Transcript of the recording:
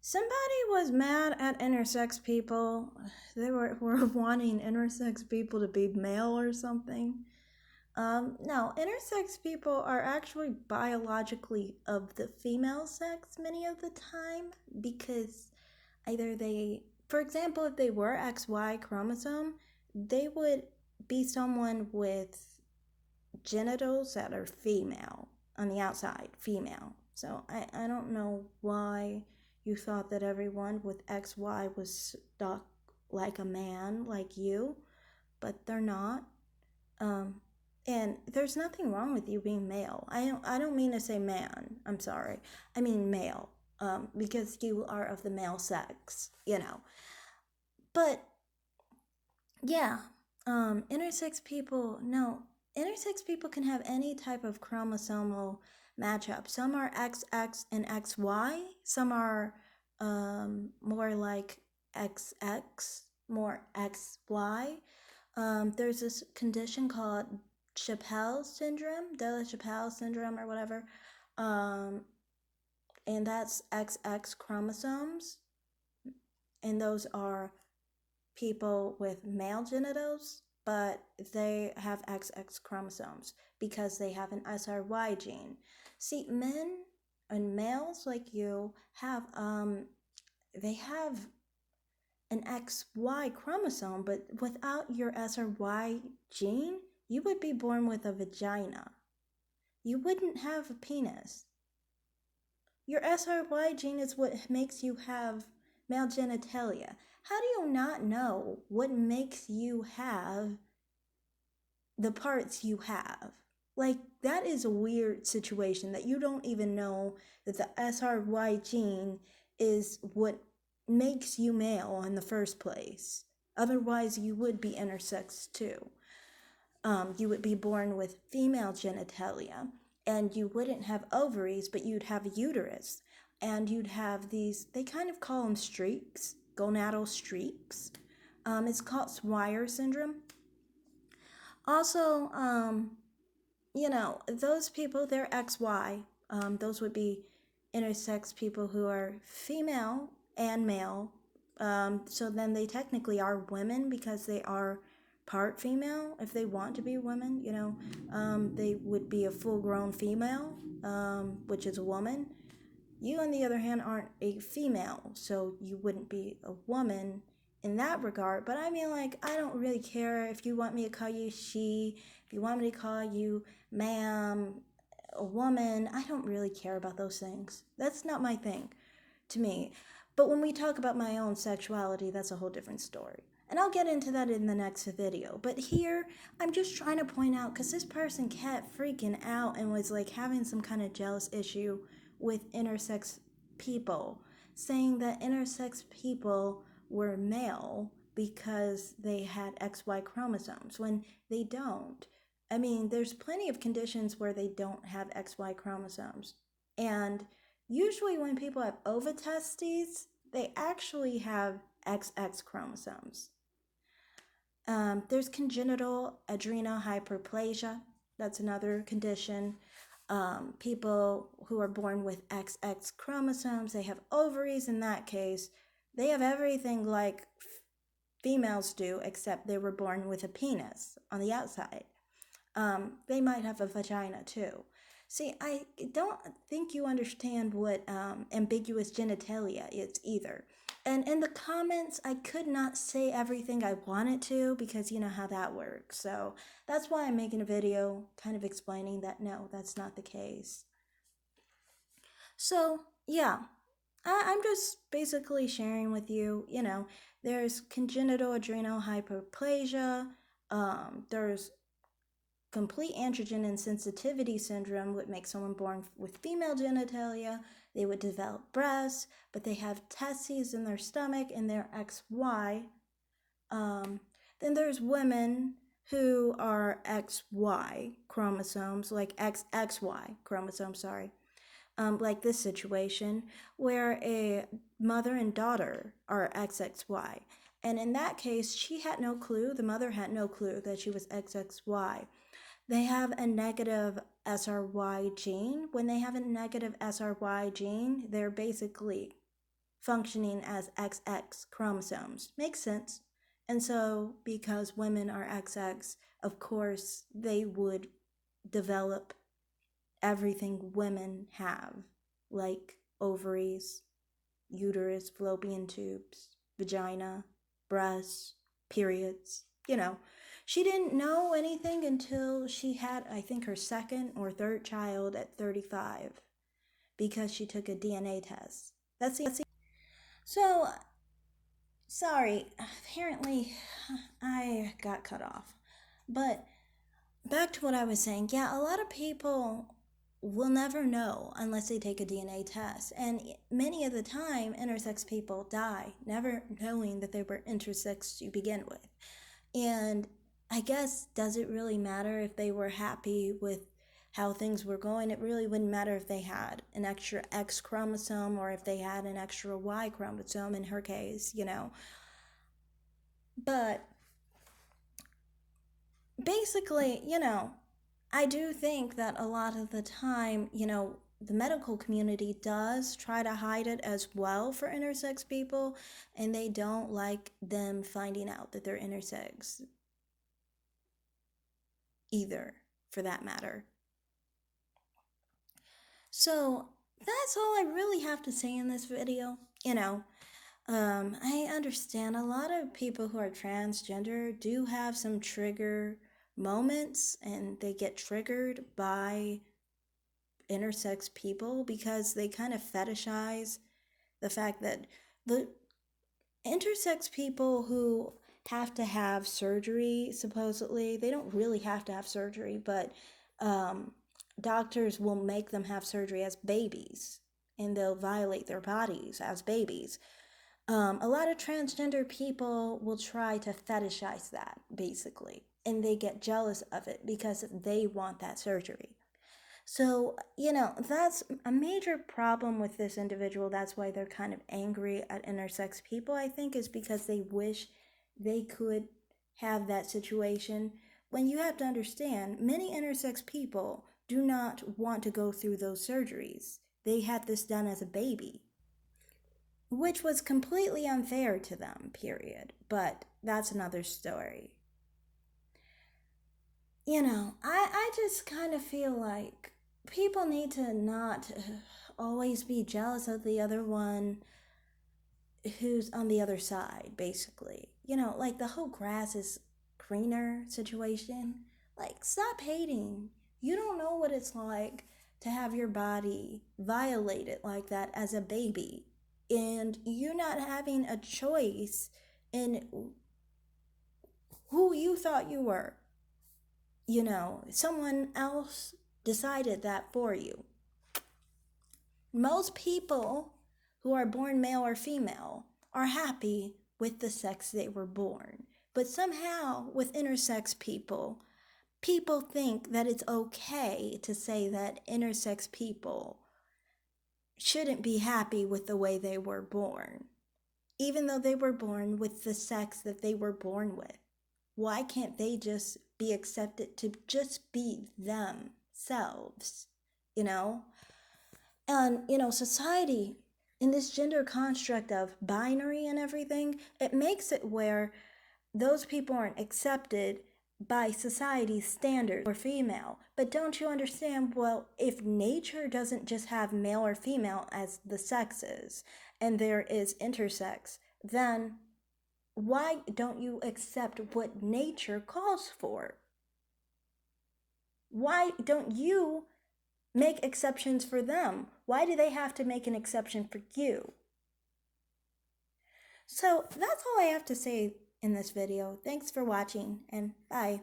Somebody was mad at intersex people. They were wanting intersex people to be male or something. No, intersex people are actually biologically of the female sex many of the time because either for example, if they were XY chromosome, they would be someone with genitals that are female on the outside, female. So I don't know why you thought that everyone with XY was stuck like a man, like you, but they're not. Um, and there's nothing wrong with you being male. I don't mean to say man. I'm sorry. I mean male. Because you are of the male sex. But yeah, intersex people, no, intersex people can have any type of chromosomal matchup. Some are XX and XY, some are more like XX, more XY. There's this condition called Chappelle syndrome, De La Chappelle syndrome, or whatever, um, and that's XX chromosomes, and those are people with male genitals, but they have XX chromosomes because they have an SRY gene. See, men and males like you have they have an XY chromosome, but without your SRY gene, you would be born with a vagina. You wouldn't have a penis. Your SRY gene is what makes you have male genitalia. How do you not know what makes you have the parts you have? Like, that is a weird situation that you don't even know that the SRY gene is what makes you male in the first place. Otherwise, you would be intersex too. You would be born with female genitalia, and you wouldn't have ovaries, but you'd have a uterus, and you'd have these, they kind of call them streaks, gonadal streaks. It's called Swyer syndrome. Also, those people, they're XY. Those would be intersex people who are female and male. So then they technically are women because they are part female. If they want to be women, they would be a full-grown female, which is a woman. You, on the other hand, aren't a female, so you wouldn't be a woman in that regard. But I mean, like, I don't really care if you want me to call you she, if you want me to call you ma'am, a woman. I don't really care about those things. That's not my thing to me. But when we talk about my own sexuality, that's a whole different story. And I'll get into that in the next video. But here, I'm just trying to point out, because this person kept freaking out and was like having some kind of jealous issue with intersex people, saying that intersex people were male because they had XY chromosomes when they don't. I mean, there's plenty of conditions where they don't have XY chromosomes. And usually when people have ovotestes, they actually have XX chromosomes. There's congenital adrenal hyperplasia. That's another condition. People who are born with XX chromosomes, they have ovaries in that case. They have everything like females do, except they were born with a penis on the outside. They might have a vagina too. See, I don't think you understand what ambiguous genitalia is either. And in the comments, I could not say everything I wanted to because you know how that works. So that's why I'm making a video kind of explaining that no, that's not the case. So, yeah, I'm just basically sharing with you, there's congenital adrenal hyperplasia, there's complete androgen insensitivity syndrome would make someone born with female genitalia. They would develop breasts, but they have testes in their stomach and they're XY. Then there's women who are XY chromosomes, like XXY chromosomes, sorry. Like this situation where a mother and daughter are XXY. And in that case, she had no clue, the mother had no clue that she was XXY. They have a negative SRY gene. When they have a negative SRY gene, they're basically functioning as XX chromosomes. Makes sense. And so, because women are XX, of course, they would develop everything women have, like ovaries, uterus, fallopian tubes, vagina, breasts, periods. She didn't know anything until she had, I think, her second or third child at 35 because she took a DNA test. That's the. So, sorry, apparently I got cut off. But back to what I was saying. Yeah, a lot of people will never know unless they take a DNA test. And many of the time, intersex people die never knowing that they were intersex to begin with. And I guess, does it really matter if they were happy with how things were going? It really wouldn't matter if they had an extra X chromosome or if they had an extra Y chromosome in her case, But basically, I do think that a lot of the time, the medical community does try to hide it as well for intersex people, and they don't like them finding out that they're intersex either, for that matter. So that's all I really have to say in this video. I understand a lot of people who are transgender do have some trigger moments, and they get triggered by intersex people because they kind of fetishize the fact that the intersex people who have to have surgery, supposedly, they don't really have to have surgery, but doctors will make them have surgery as babies, and they'll violate their bodies as babies. A lot of transgender people will try to fetishize that, basically, and they get jealous of it because they want that surgery. So, that's a major problem with this individual. That's why they're kind of angry at intersex people, I think, is because they wish they could have that situation. When you have to understand, many intersex people do not want to go through those surgeries. They had this done as a baby, which was completely unfair to them, period. But that's another story. I just kind of feel like people need to not always be jealous of the other one who's on the other side, basically. Like the whole grass is greener situation. Like, stop hating. You don't know what it's like to have your body violated like that as a baby, and you're not having a choice in who you thought you were. Someone else decided that for you. Most people who are born male or female are happy with the sex they were born. But somehow, with intersex people think that it's okay to say that intersex people shouldn't be happy with the way they were born, even though they were born with the sex that they were born with. Why can't they just be accepted to just be themselves, And, society, in this gender construct of binary and everything, it makes it where those people aren't accepted by society's standards or female. But don't you understand? Well, if nature doesn't just have male or female as the sexes, and there is intersex, then why don't you accept what nature calls for? Why don't you make exceptions for them? Why do they have to make an exception for you? So that's all I have to say in this video. Thanks for watching, and bye.